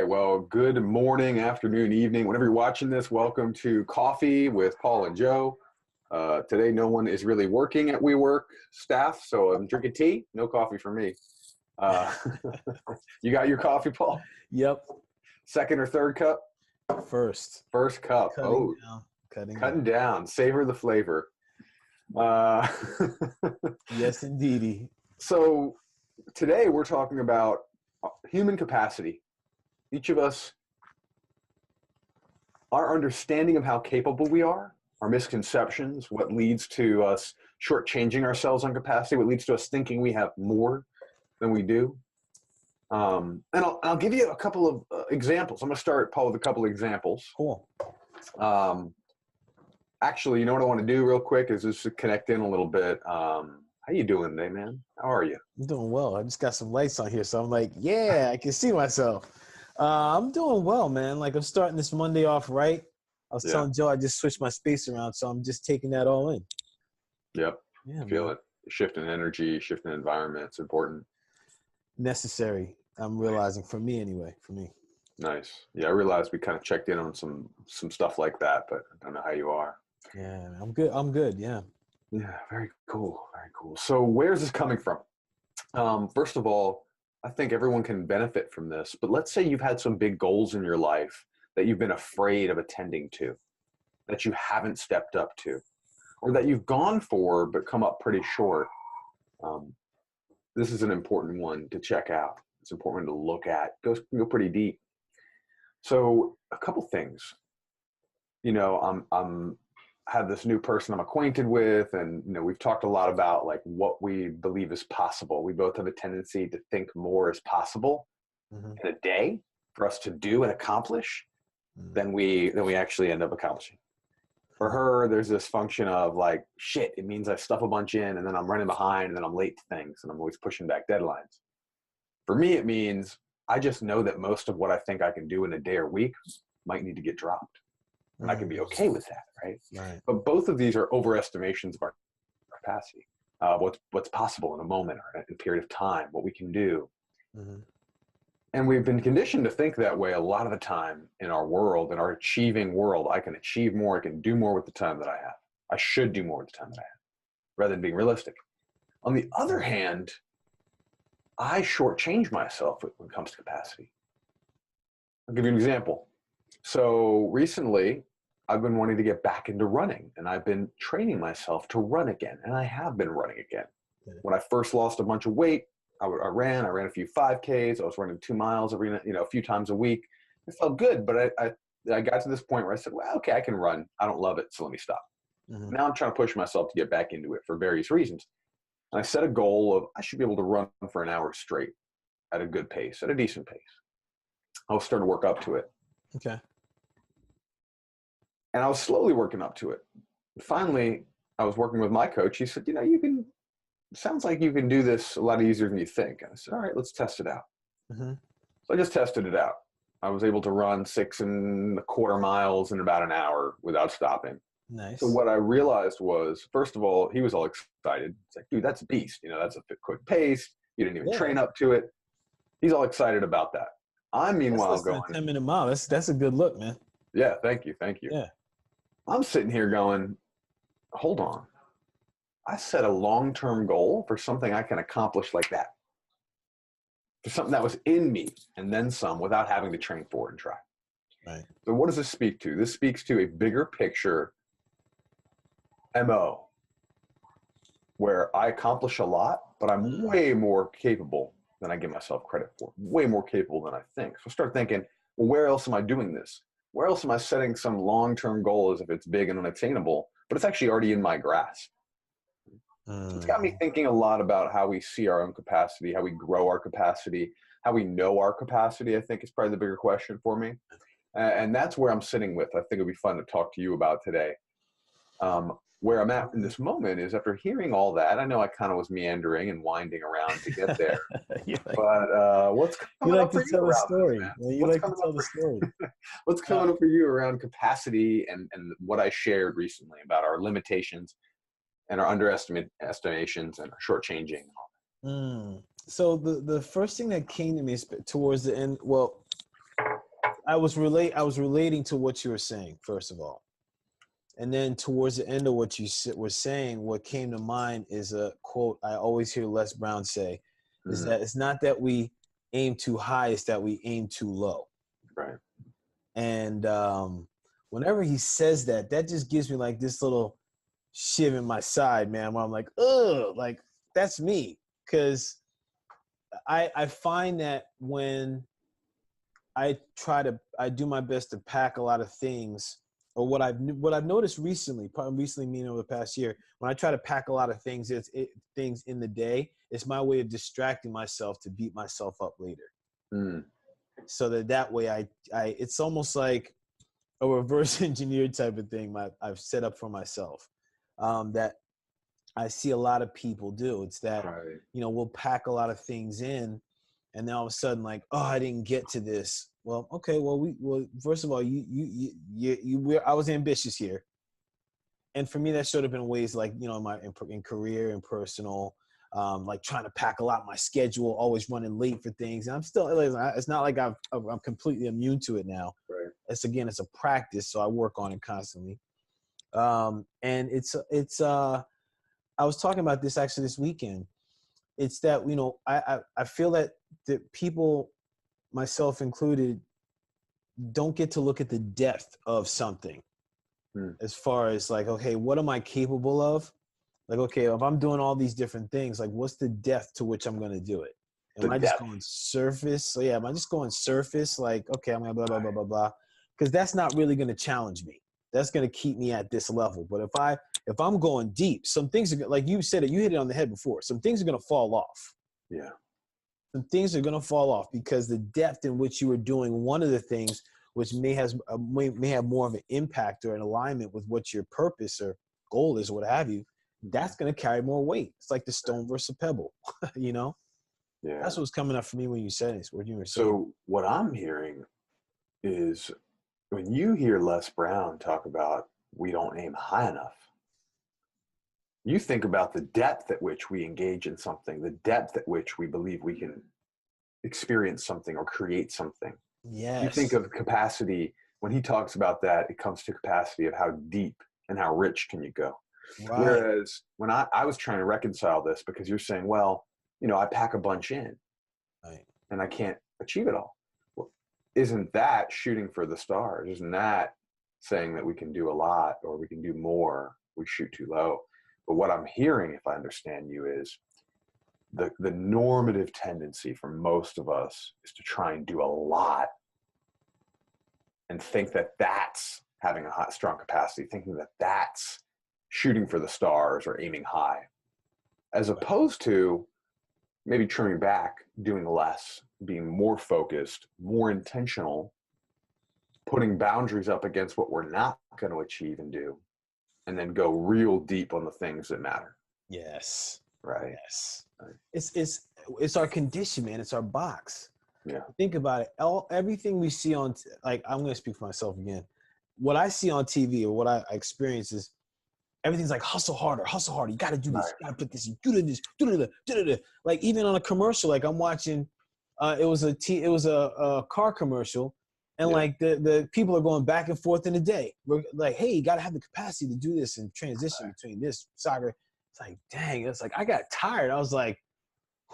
right. Well, good morning, afternoon, evening. Whenever you're watching this, welcome to Coffee with Paul and Joe. Today, no one is really working at WeWork staff, so I'm drinking tea. No coffee for me. Uh, you got your coffee, Paul? Yep. Second or third cup? First. First cup. Cutting down. Cutting down. Savor the flavor. Yes, indeedy. So today we're talking about human capacity. Each of us, our understanding of how capable we are, our misconceptions, what leads to us shortchanging ourselves on capacity, what leads to us thinking we have more than we do. And I'll give you a couple of examples. I'm going to start, Paul, with a couple of examples. Cool. Actually, you know what I want to do real quick is just to connect in a little bit. How you doing today, man? How are you? I'm doing well. I just got some lights on here, so I'm like, yeah, I can see myself. I'm doing well, man. Like, I'm starting this Monday off right. I was telling Joe I just switched my space around, so I'm just taking that all in. Yep. Yeah, Feel it. Shifting energy, shifting environment. It's important. Necessary. I'm realizing, for me anyway. For me. Nice. Yeah, I realized we kind of checked in on some stuff like that, but I don't know how you are. Yeah, I'm good. I'm good. Yeah. Yeah, very cool. Very cool. So where's this coming from? First of all, I think everyone can benefit from this, but let's say you've had some big goals in your life that you've been afraid of attending to, that you haven't stepped up to, or that you've gone for but come up pretty short. This is an important one to check out. It's important to look at. Go pretty deep. So a couple things. You know, I'm have this new person I'm acquainted with, and you know, we've talked a lot about like what we believe is possible. We both have a tendency to think more is possible in a day for us to do and accomplish than we actually end up accomplishing. For her, there's this function of like, shit, it means I stuff a bunch in and then I'm running behind and then I'm late to things and I'm always pushing back deadlines. For me, it means I just know that most of what I think I can do in a day or week might need to get dropped. And I can be okay with that, right? But both of these are overestimations of our capacity, what's possible in a moment or in a period of time, what we can do. And we've been conditioned to think that way a lot of the time in our world, in our achieving world. I can achieve more, I can do more with the time that I have. I should do more with the time that I have, rather than being realistic. On the other hand, I shortchange myself when it comes to capacity. I'll give you an example. So recently, I've been wanting to get back into running, and I've been training myself to run again, and I have been running again. When I first lost a bunch of weight, I ran a few 5Ks. I was running 2 miles a few times a week. It felt good, but I got to this point where I said, well, okay, I can run. I don't love it, so let me stop. Now I'm trying to push myself to get back into it for various reasons. And I set a goal of I should be able to run for an hour straight at a good pace, at a decent pace. I was starting to work up to it. Okay. And I was slowly working up to it. Finally, I was working with my coach. He said, sounds like you can do this a lot easier than you think. And I said, all right, let's test it out. So I just tested it out. I was able to run 6.25 miles in about an hour without stopping. Nice. So what I realized was, first of all, he was all excited. It's like, dude, that's a beast. That's a quick pace. You didn't even train up to it. He's all excited about that. I'm meanwhile going 10-minute mile. That's a good look, man. Yeah, thank you. Yeah. I'm sitting here going, hold on. I set a long-term goal for something I can accomplish like that. For something that was in me and then some without having to train for it and try. Right. So what does this speak to? This speaks to a bigger picture MO where I accomplish a lot, but I'm way more capable than I give myself credit for. Way more capable than I think. So start thinking, well, where else am I doing this? Where else am I setting some long-term goal as if it's big and unattainable, but it's actually already in my grasp? So it's got me thinking a lot about how we see our own capacity, how we grow our capacity, how we know our capacity, I think is probably the bigger question for me. And that's where I'm sitting with. I think it'd be fun to talk to you about today. Where I'm at in this moment is after hearing all that, I know I kind of was meandering and winding around to get there. But what's coming up for you around this, man? You like to tell the story. What's coming up for you around capacity and what I shared recently about our limitations and our underestimations and our shortchanging? So the first thing that came to me towards the end, well, I was relating to what you were saying, first of all. And then towards the end of what you were saying, what came to mind is a quote I always hear Les Brown say, is that it's not that we aim too high, it's that we aim too low. Right. And whenever he says that, that just gives me like this little shiv in my side, man, where I'm like, ugh, like that's me. Because I find that when I do my best to pack a lot of things, or what I've noticed recently, probably recently meaning over the past year, when I try to pack a lot of things, things in the day, it's my way of distracting myself to beat myself up later. So that way it's almost like a reverse engineered type of thing I've set up for myself, that I see a lot of people do. It's that, Right. We'll pack a lot of things in, and then all of a sudden, like, oh, I didn't get to this. Well, okay. Well, first of all, I was ambitious here, and for me, that showed up in ways like, in career and personal, like trying to pack a lot of my schedule, always running late for things. And I'm still, it's not like I'm completely immune to it now. Right. It's a practice, so I work on it constantly. And I was talking about this actually this weekend. It's that, I feel that the people, myself included, don't get to look at the depth of something as far as like, okay, what am I capable of? Like, okay, if I'm doing all these different things, like what's the depth to which I'm going to do it? Am I just going surface? So yeah, am I just going surface? Like, okay, I'm going to blah, blah, blah, blah, blah. Because that's not really going to challenge me. That's going to keep me at this level. But if I'm going deep, some things are, like you said it, you hit it on the head before. Some things are going to fall off. Yeah. Some things are going to fall off because the depth in which you are doing one of the things, which may have more of an impact or an alignment with what your purpose or goal is or what have you, that's going to carry more weight. It's like the stone versus pebble, Yeah. That's what's coming up for me when you said this, what you were saying. So what I'm hearing is when you hear Les Brown talk about we don't aim high enough, you think about the depth at which we engage in something, the depth at which we believe we can experience something or create something. Yes. You think of capacity. When he talks about that, it comes to capacity of how deep and how rich can you go. Right. Whereas when I was trying to reconcile this, because you're saying, well, I pack a bunch in, right, and I can't achieve it all. Well, isn't that shooting for the stars? Isn't that saying that we can do a lot or we can do more? We shoot too low. But what I'm hearing, if I understand you, is the normative tendency for most of us is to try and do a lot and think that that's having a strong capacity, thinking that that's shooting for the stars or aiming high, as opposed to maybe trimming back, doing less, being more focused, more intentional, putting boundaries up against what we're not going to achieve and do, and then go real deep on the things that matter. Yes. Right. Yes. Right. It's our condition, man. It's our box. Yeah. Think about it. Everything we see on, like, I'm going to speak for myself again. What I see on TV or what I experience is everything's like hustle harder. You got to do this. You got to put this. Do this. Like even on a commercial, like I'm watching, it was a car commercial, and like the people are going back and forth in a day. We're like, hey, you got to have the capacity to do this and transition between this soccer. It's like, dang, it's like I got tired. I was like,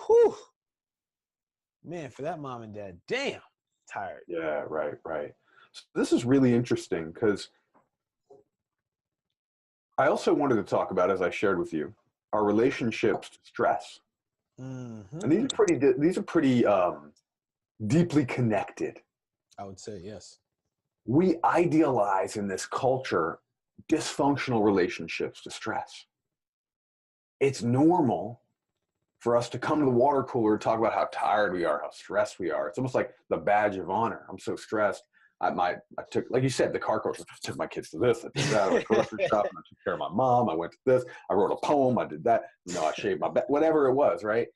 whew, man, for that mom and dad, damn, tired. Yeah, right. So this is really interesting because I also wanted to talk about, as I shared with you, our relationships to stress. Mm-hmm. And these are pretty deeply connected. I would say, yes. We idealize in this culture dysfunctional relationships to stress. It's normal for us to come to the water cooler and talk about how tired we are, how stressed we are. It's almost like the badge of honor. I'm so stressed. I took, like you said, the car coach. I took my kids to this. I did that. I went grocery shopping. I took care of my mom. I went to this. I wrote a poem. I did that. I shaved my back. Whatever it was, right?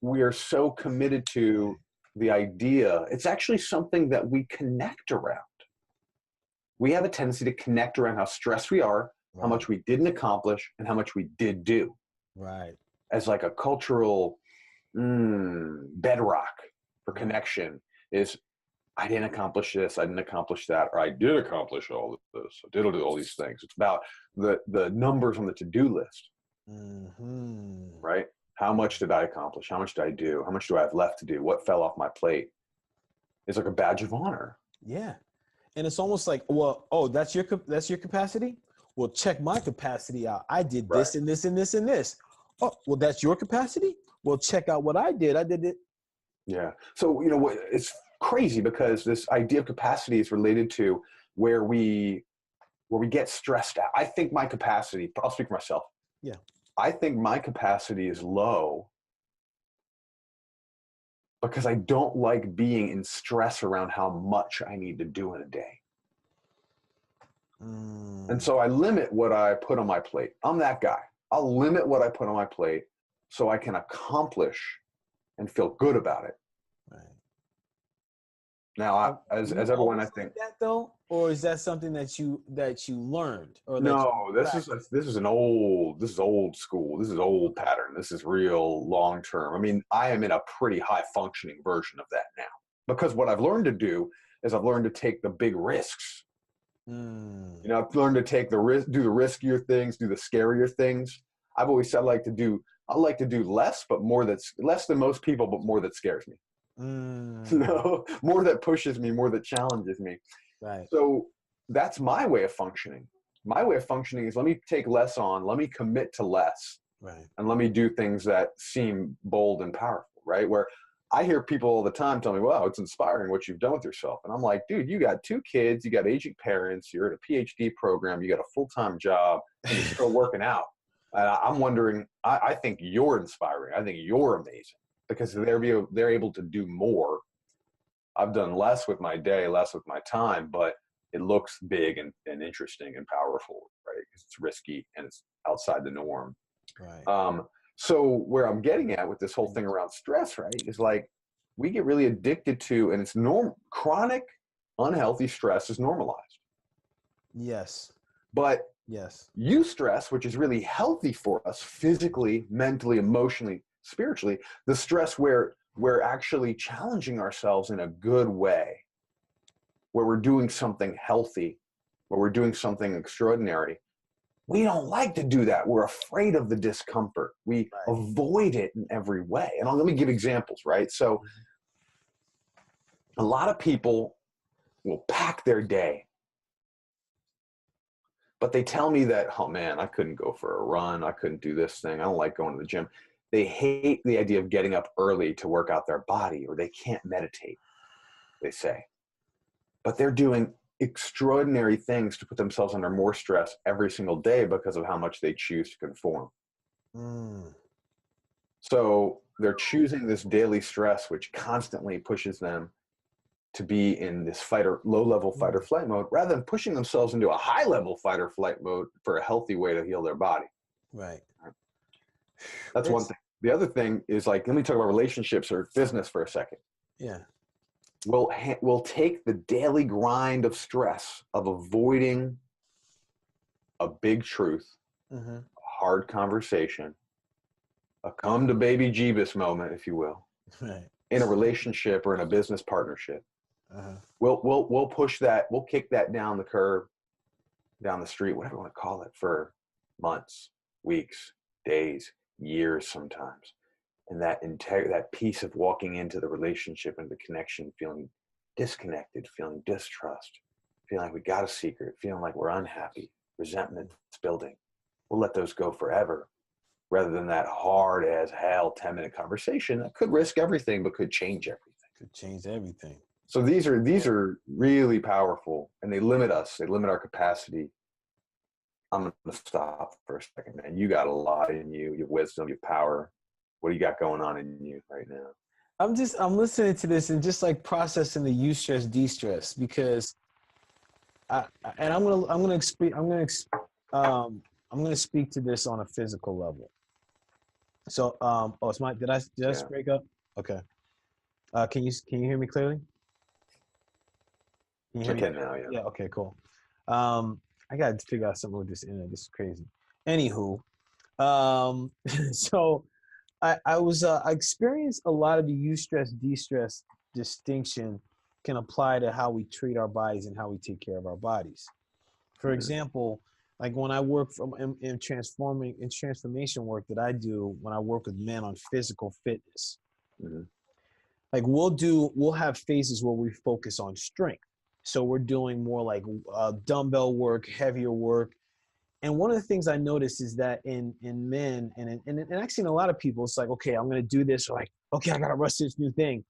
We are so committed to the idea. It's actually something that we connect around. We have a tendency to connect around how stressed we are, how much we didn't accomplish, and how much we did do. Right. As like a cultural bedrock for connection is, I didn't accomplish this, I didn't accomplish that, or I did accomplish all of this, I did all these things. It's about the numbers on the to-do list, Mm-hmm. right? How much did I accomplish? How much did I do? How much do I have left to do? What fell off my plate? It's like a badge of honor. Yeah. And it's almost like, well, oh, that's your capacity? Well, check my capacity out. I did Right. this and this and this and this. Oh, well, that's your capacity? Well, check out what I did. I did it. Yeah. So, it's crazy because this idea of capacity is related to where we get stressed out. I think my capacity, I'll speak for myself. Yeah. I think my capacity is low because I don't like being in stress around how much I need to do in a day. And so I limit what I put on my plate. I'm that guy. I'll limit what I put on my plate so I can accomplish and feel good about it. Right. Now, as everyone, I think like that though, or is that something that you learned or that no, this is old school. This is old pattern. This is real long term. I mean, I am in a pretty high functioning version of that now because what I've learned to do is I've learned to take the big risks. I've learned to take the risk, do the riskier things, do the scarier things. I've always said I like to do less, but more that's less than most people, but more that scares me. More that pushes me, more that challenges me. Right. So that's my way of functioning. My way of functioning is let me take less on, let me commit to less, right, and let me do things that seem bold and powerful, right? Where I hear people all the time tell me, wow, it's inspiring what you've done with yourself. And I'm like, dude, you got 2 kids, you got aging parents, you're at a PhD program, you got a full-time job, and you're still working out. I'm wondering, I think you're inspiring. I think you're amazing because they're able to do more. I've done less with my day, less with my time, but it looks big and interesting and powerful, right? Because it's risky and it's outside the norm. Right. So where I'm getting at with this whole thing around stress, right, is like we get really addicted to, and it's chronic, unhealthy stress is normalized. Yes. But yes, eustress, which is really healthy for us physically, mentally, emotionally, spiritually, the stress where we're actually challenging ourselves in a good way, where we're doing something healthy, where we're doing something extraordinary. We don't like to do that. We're afraid of the discomfort. We avoid it in every way. And let me give examples, right? So a lot of people will pack their day, but they tell me that, oh man, I couldn't go for a run. I couldn't do this thing. I don't like going to the gym. They hate the idea of getting up early to work out their body, or they can't meditate, they say. But they're doing extraordinary things to put themselves under more stress every single day because of how much they choose to conform. So they're choosing this daily stress, which constantly pushes them to be in this low-level fight or flight mode, rather than pushing themselves into a high-level fight or flight mode for a healthy way to heal their body. Right. That's one thing. The other thing is, like, let me talk about relationships or business for a second. Yeah. We'll take the daily grind of stress of avoiding a big truth, a hard conversation, a come to baby Jeebus moment, if you will, in a relationship or in a business partnership. We'll push that, we'll kick that down the curb, down the street, whatever you want to call it, for months, weeks, days, years sometimes. And that piece of walking into the relationship and the connection, feeling disconnected, feeling distrust, feeling like we got a secret, feeling like we're unhappy, resentment's building. We'll let those go forever, rather than that hard as hell 10-minute conversation that could risk everything but could change everything. Could change everything. So these are really powerful, and they limit us. They limit our capacity. I'm going to stop for a second, man. You got a lot in you. You have wisdom, you have power. What do you got going on in you right now? I'm listening to this and just like processing the eustress, de-stress, because I'm gonna speak to this on a physical level. So did I just break up? Okay. Can you hear me clearly? Can you hear me? I can now, yeah. Yeah, okay, cool. I gotta figure out something with this internet. This is crazy. Anywho, so I experienced a lot of the eustress, de-stress distinction can apply to how we treat our bodies and how we take care of our bodies. For example, like when I work in transformation work that I do when I work with men on physical fitness, like we'll have phases where we focus on strength. So we're doing more like dumbbell work, heavier work. And one of the things I noticed is that in men and actually in a lot of people, it's like, okay, I'm going to do this, or like, okay, I got to rush this new thing.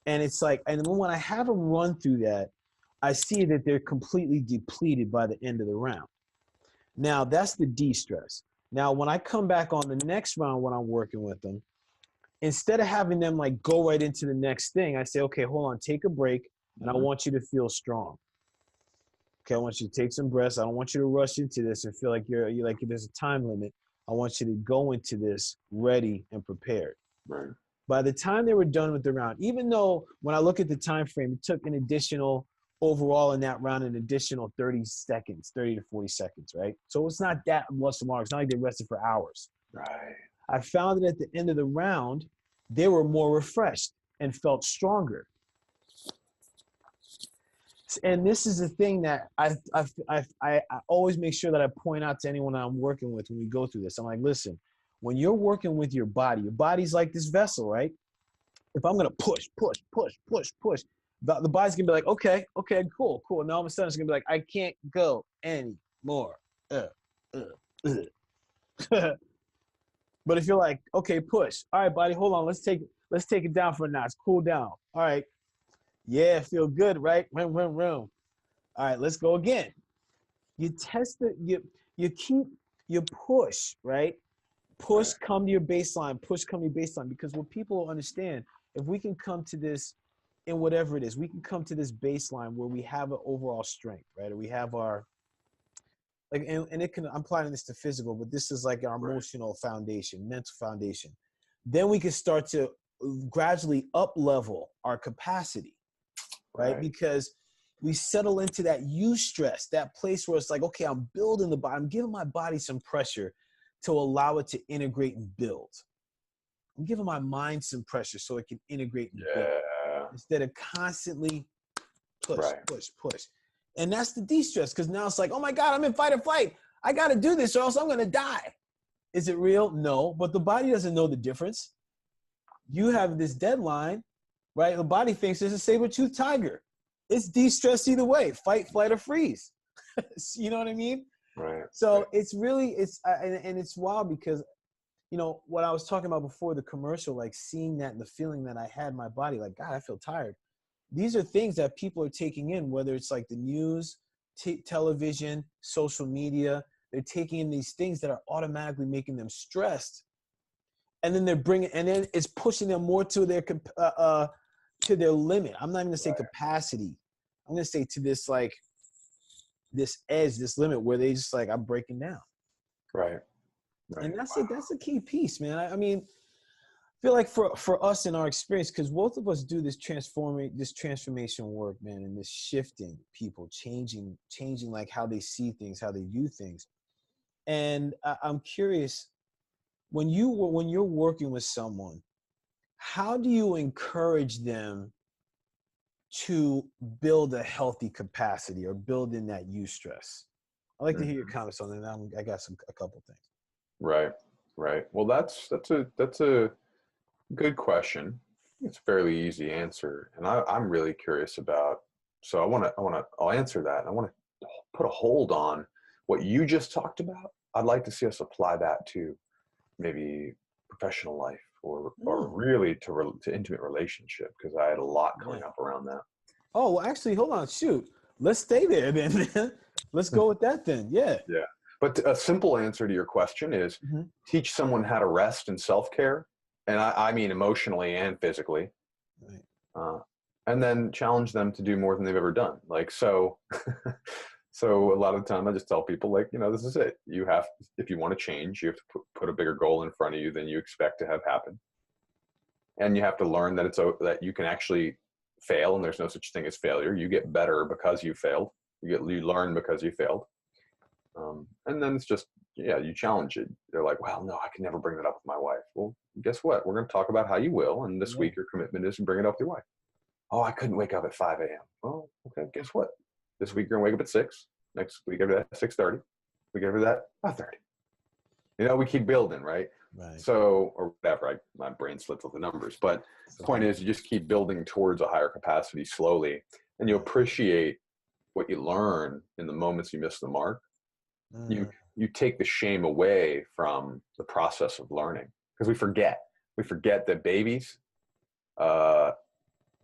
And it's like, and then when I have them run through that, I see that they're completely depleted by the end of the round. Now that's the de-stress. Now, when I come back on the next round, when I'm working with them, instead of having them like go right into the next thing, I say, okay, hold on, take a break. And I want you to feel strong. Okay, I want you to take some breaths. I don't want you to rush into this and feel like you're like there's a time limit. I want you to go into this ready and prepared. Right. By the time they were done with the round, even though when I look at the time frame, it took an additional overall in that round, an additional 30 seconds, 30 to 40 seconds, right? So it's not that much long. It's not like they rested for hours. Right. I found that at the end of the round, they were more refreshed and felt stronger. And this is the thing that I always make sure that I point out to anyone I'm working with when we go through this. I'm like, listen, when you're working with your body's like this vessel, right? If I'm going to push, the body's going to be like, okay, cool. And all of a sudden it's going to be like, I can't go anymore. But if you're like, okay, push. All right, body, hold on. Let's take it down for a notch. Cool down. All right. Yeah, feel good, right? Room. All right, let's go again. You test it, you push, right? Push, come to your baseline, because what people understand, if we can come to this in whatever it is, we can come to this baseline where we have an overall strength, right? Or we have our, like, and it can, I'm applying this to physical, but this is like our emotional foundation, mental foundation. Then we can start to gradually up level our capacity. Right? Because we settle into that eustress, that place where it's like, okay, I'm building the body. I'm giving my body some pressure to allow it to integrate and build. I'm giving my mind some pressure so it can integrate and build. Instead of constantly push. And that's the de-stress, because now it's like, oh my God, I'm in fight or flight. I got to do this or else I'm going to die. Is it real? No, but the body doesn't know the difference. You have this deadline. Right? The body thinks it's a saber-toothed tiger. It's de-stress either way, fight, flight, or freeze. You know what I mean? Right. So it's really, and it's wild because, you know, what I was talking about before the commercial, like seeing that and the feeling that I had in my body, like, God, I feel tired. These are things that people are taking in, whether it's like the news, television, social media. They're taking in these things that are automatically making them stressed. And then and then it's pushing them more to their limit. I'm not even gonna say capacity. I'm gonna say to this, like, this edge, this limit where they just like, I'm breaking down. Right. And that's a key piece, man. I mean, I feel like for us in our experience, because both of us do this transformation work, man, and this shifting people, changing like how they see things, how they view things. And I'm curious, when you're working with someone, how do you encourage them to build a healthy capacity or build in that eustress? I'd like to hear your comments on that. I got a couple things. Right. Well, that's a good question. It's a fairly easy answer, and I'm really curious about. So I'll answer that. I want to put a hold on what you just talked about. I'd like to see us apply that to maybe professional life or really to intimate relationship, because I had a lot coming up around that. Oh, well, actually, hold on. Shoot. Let's stay there then. Let's go with that then. Yeah. Yeah. But a simple answer to your question is teach someone how to rest and self-care. And I mean emotionally and physically. Right. And then challenge them to do more than they've ever done. Like, so a lot of the time I just tell people, like, you know, this is it. If you want to change, you have to put a bigger goal in front of you than you expect to have happen. And you have to learn that that you can actually fail, and there's no such thing as failure. You get better because you failed. You learn because you failed. And then it's just, you challenge it. They're like, well, no, I can never bring that up with my wife. Well, guess what? We're going to talk about how you will. And this week your commitment is to bring it up with your wife. Oh, I couldn't wake up at 5 a.m. Well, okay, guess what? This week you're gonna wake up at 6. Next week after that, 6:30. Week after that, 5:30. We keep building, right? Right. So, or whatever. My brain slips with the numbers, but the point is, you just keep building towards a higher capacity slowly, and you appreciate what you learn in the moments you miss the mark. Mm. You take the shame away from the process of learning, because we forget that babies,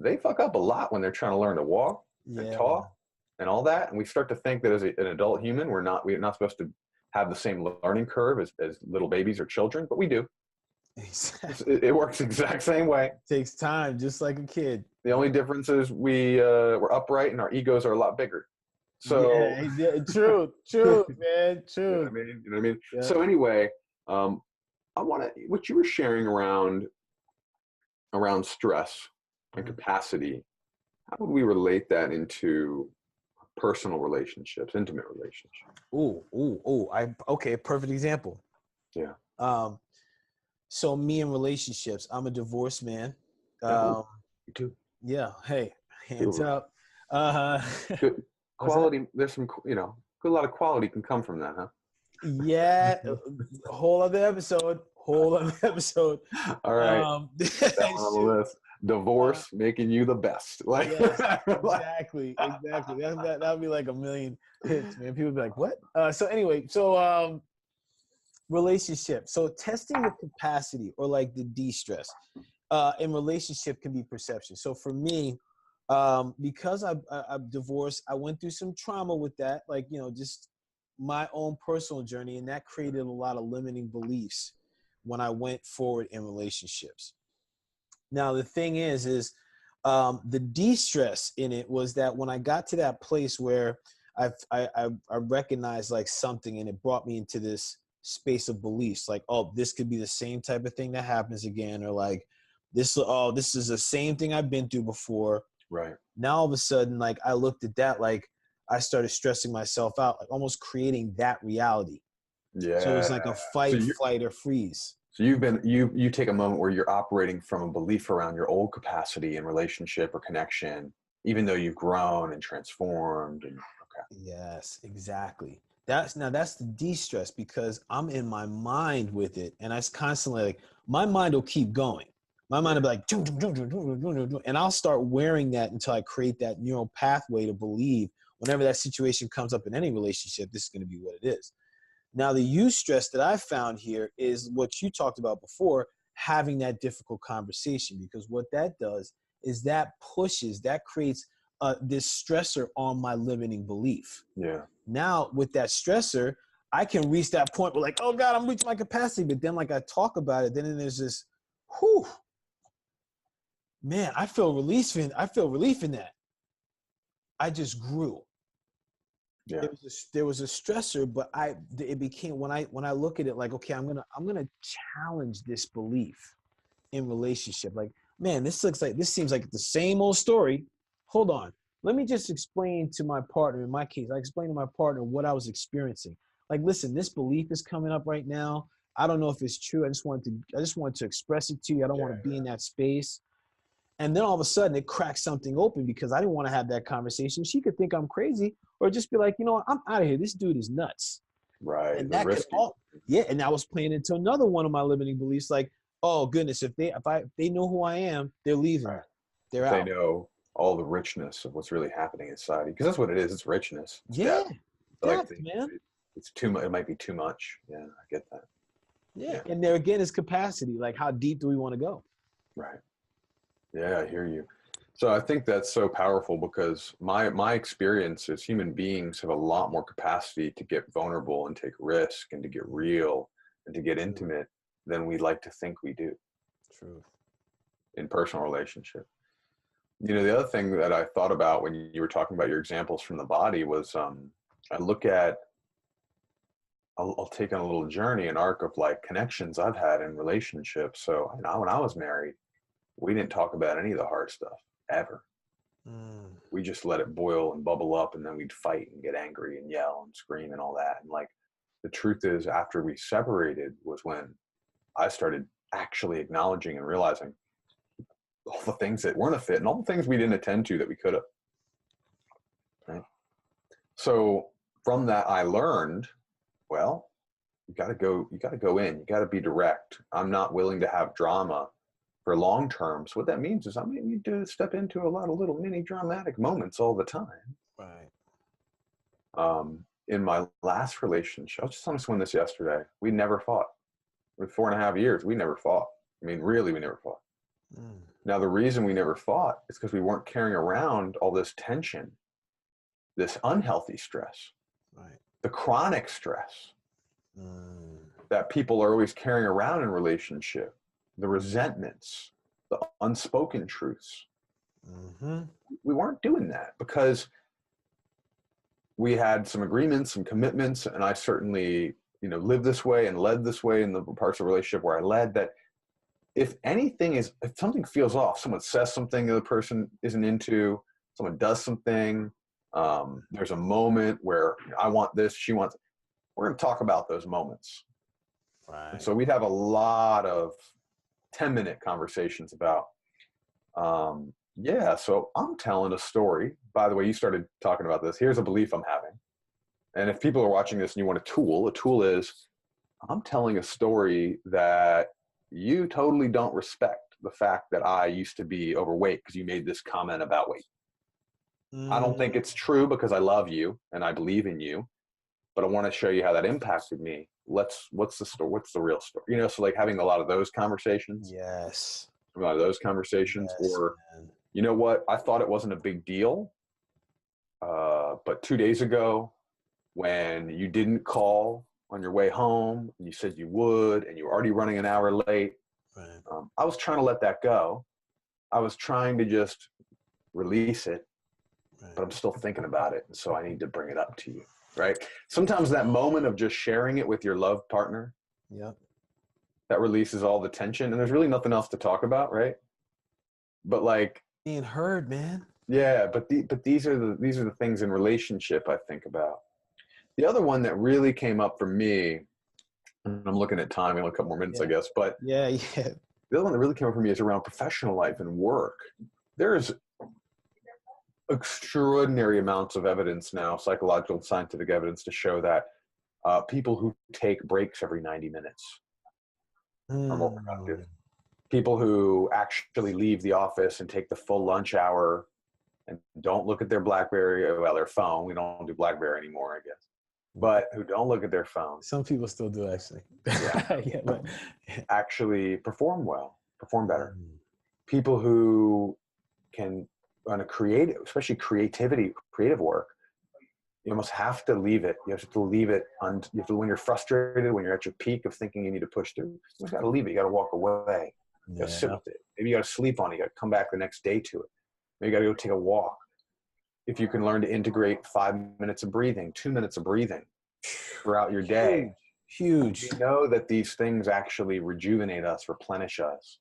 they fuck up a lot when they're trying to learn to walk and Yeah. talk and all that, and we start to think that as an adult human, we're not supposed to have the same learning curve as little babies or children, but we do. Exactly. It works the exact same way. It takes time, just like a kid. The only difference is we're upright and our egos are a lot bigger. So Yeah, true, man, true. You know what I mean? Yeah. So anyway, I want to, what you were sharing around stress and capacity, how would we relate that into personal relationships, intimate relationships? Okay, perfect example. Yeah. So me in relationships, I'm a divorced man. Me too. Yeah, hey, hands up. Good What's that? quality. There's some, a lot of quality can come from that, huh? Yeah, whole other episode. All right. That one on the list. Divorce making you the best. Like, yes, exactly. That would be like a million hits, man. People would be like, "What?" So anyway, relationship. So testing the capacity or like the de-stress in relationship can be perception. So for me, because I'm divorced, I went through some trauma with that, like, just my own personal journey, and that created a lot of limiting beliefs when I went forward in relationships. Now, the thing is the de-stress in it was that when I got to that place where I recognized like something, and it brought me into this space of beliefs, like, oh, this could be the same type of thing that happens again, or like this is the same thing I've been through before. Right. Now all of a sudden, like, I looked at that, like I started stressing myself out, like almost creating that reality. Yeah. So it was like a fight, flight, or freeze. So you take a moment where you're operating from a belief around your old capacity in relationship or connection, even though you've grown and transformed. And okay. Yes, exactly. That's the de-stress, because I'm in my mind with it, and that's constantly like my mind will keep going. My mind will be like, "Doo, doo, doo, doo, doo, doo, doo," and I'll start wearing that until I create that neural pathway to believe whenever that situation comes up in any relationship, this is going to be what it is. Now, the eustress that I found here is what you talked about before, having that difficult conversation, because what that does is that creates this stressor on my limiting belief. Yeah. Now, with that stressor, I can reach that point where like, oh God, I'm reaching my capacity. But then like I talk about it, then there's this, whew, man, I feel relief in that. I just grew. Yeah. There was a stressor, but it became, when I look at it like, okay, I'm gonna challenge this belief in relationship. Like, man, this seems like the same old story. Hold on, let me just explain to my partner. In my case, I explained to my partner what I was experiencing. Like, listen, this belief is coming up right now. I don't know if it's true. I just wanted to express it to you. I don't want to be in that space. And then all of a sudden it cracks something open, because I didn't want to have that conversation. She could think I'm crazy, or just be like, you know what, I'm out of here. This dude is nuts. Right. And that could and I was playing into another one of my limiting beliefs, like, oh goodness, if they know who I am, they're leaving. Right. They're out. They know all the richness of what's really happening in society, because that's what it is. It's richness. It's depth, man. It's too much. It might be too much. Yeah, I get that. Yeah. And there again is capacity. Like, how deep do we want to go? Right. Yeah, I hear you. So I think that's so powerful, because my experience is human beings have a lot more capacity to get vulnerable and take risk and to get real and to get intimate than we like to think we do. True. In personal relationship. The other thing that I thought about when you were talking about your examples from the body was, I'll take on a little journey, an arc of like connections I've had in relationships. So when I was married, we didn't talk about any of the hard stuff ever. We just let it boil and bubble up, and then we'd fight and get angry and yell and scream and all that. And like, the truth is, after we separated was when I started actually acknowledging and realizing, all the things that weren't a fit and all the things we didn't attend to that we could have. Right? So from that, I learned, well, you got to go in, you got to be direct. I'm not willing to have drama for long term. So what that means is I may need to step into a lot of little mini dramatic moments all the time. Right. In my last relationship, I was just on someone this yesterday. We never fought. With 4.5 years, we never fought. I mean, really, we never fought. Now, the reason we never fought is because we weren't carrying around all this tension, this unhealthy stress, Right. the chronic stress that people are always carrying around in relationship, the resentments, the unspoken truths. We weren't doing that because we had some agreements, some commitments, and I certainly, lived this way and led this way in the parts of the relationship where I led, that if something feels off, someone says something the other person isn't into, someone does something, there's a moment where I want this, she wants, we're going to talk about those moments. Right. And so we'd have a lot of 10-minute conversations about, so I'm telling a story. By the way, you started talking about this. Here's a belief I'm having. And if people are watching this and you want a tool is I'm telling a story that you totally don't respect the fact that I used to be overweight because you made this comment about weight. I don't think it's true because I love you and I believe in you, but I want to show you how that impacted me. What's the story? What's the real story? So like having a lot of those conversations. Yes. A lot of those conversations. Yes, or, man. you know what? I thought it wasn't a big deal. But 2 days ago, when you didn't call on your way home, and you said you would, and you were already running an hour late, Right. I was trying to let that go. I was trying to just release it, but I'm still thinking about it. And so I need to bring it up to you, right? Sometimes that moment of just sharing it with your love partner, that releases all the tension, and there's really nothing else to talk about, right? But like being heard, man. Yeah, but these are the things in relationship I think about. The other one that really came up for me, and I'm looking at time, we have a couple more minutes, I guess, but the other one that really came up for me is around professional life and work. There's extraordinary amounts of evidence now, psychological and scientific evidence, to show that people who take breaks every 90 minutes are more productive. People who actually leave the office and take the full lunch hour and don't look at their BlackBerry, well, their phone. We don't do BlackBerry anymore, I guess. But who don't look at their phone. Some people still do, actually. But actually perform better. People who can, on a creative, especially creative work, you almost have to leave it. You have to leave it when you're frustrated, when you're at your peak of thinking you need to push through, you just got to leave it. You got to walk away. You got to sit with it. Maybe you got to sleep on it. You got to come back the next day to it. Maybe you got to go take a walk. If you can learn to integrate 5 minutes of breathing, 2 minutes of breathing throughout your day. Huge. You know that these things actually rejuvenate us, replenish us.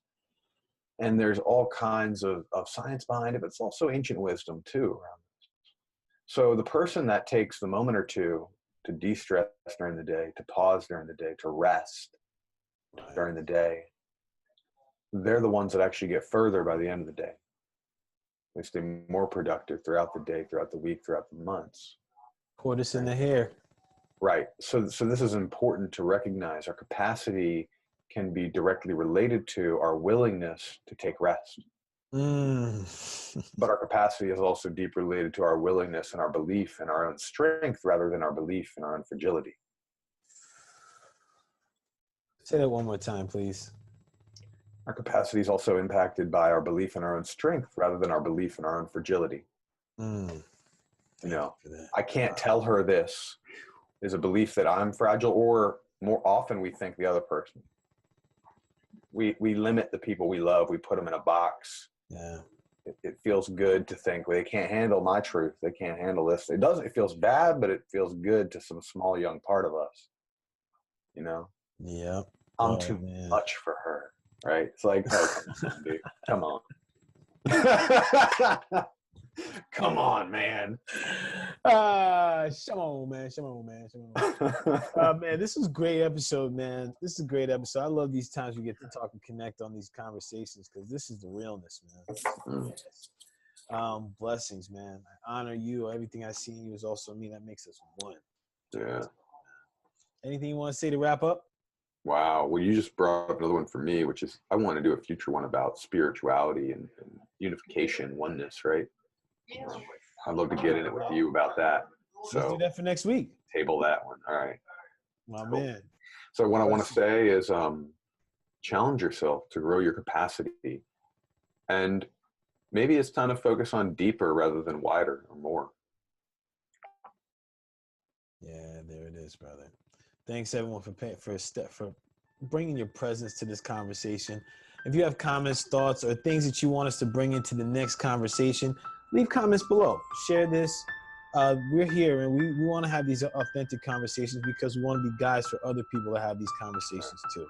And there's all kinds of science behind it, but it's also ancient wisdom too around this. So the person that takes the moment or two to de-stress during the day, to pause during the day, to rest during the day, they're the ones that actually get further by the end of the day. They stay more productive throughout the day, throughout the week, throughout the months. Tortoise in the hair. Right. So this is important to recognize. Our capacity can be directly related to our willingness to take rest. But our capacity is also deeply related to our willingness and our belief in our own strength rather than our belief in our own fragility. Say that one more time, please. Our capacity is also impacted by our belief in our own strength rather than our belief in our own fragility. I can't tell her this is a belief that I'm fragile, or more often we think the other person. We limit the people we love. We put them in a box. Yeah. It feels good to think, well, they can't handle my truth. They can't handle this. It feels bad, but it feels good to some small young part of us. Yeah. I'm too much for her. Right? It's like, oh, come on, dude. Come on. Come on, man. Come on, man. Come on, man. Come on. Man, this was a great episode, man. This is a great episode. I love these times we get to talk and connect on these conversations because this is the realness, man. Blessings, man. I honor you. Everything I see in you is also me. That makes us one. Yeah. Anything you want to say to wrap up? Wow. Well, you just brought up another one for me, which is I want to do a future one about spirituality and unification, oneness, right? I'd love to get in it with you about that. So let's do that for next week. Table that one. All right. My man. So what I want to say is challenge yourself to grow your capacity. And maybe it's time to focus on deeper rather than wider or more. Yeah, there it is, brother. Thanks everyone for bringing your presence to this conversation. If you have comments, thoughts, or things that you want us to bring into the next conversation, leave comments below. Share this. We're here and we want to have these authentic conversations because we want to be guides for other people to have these conversations too.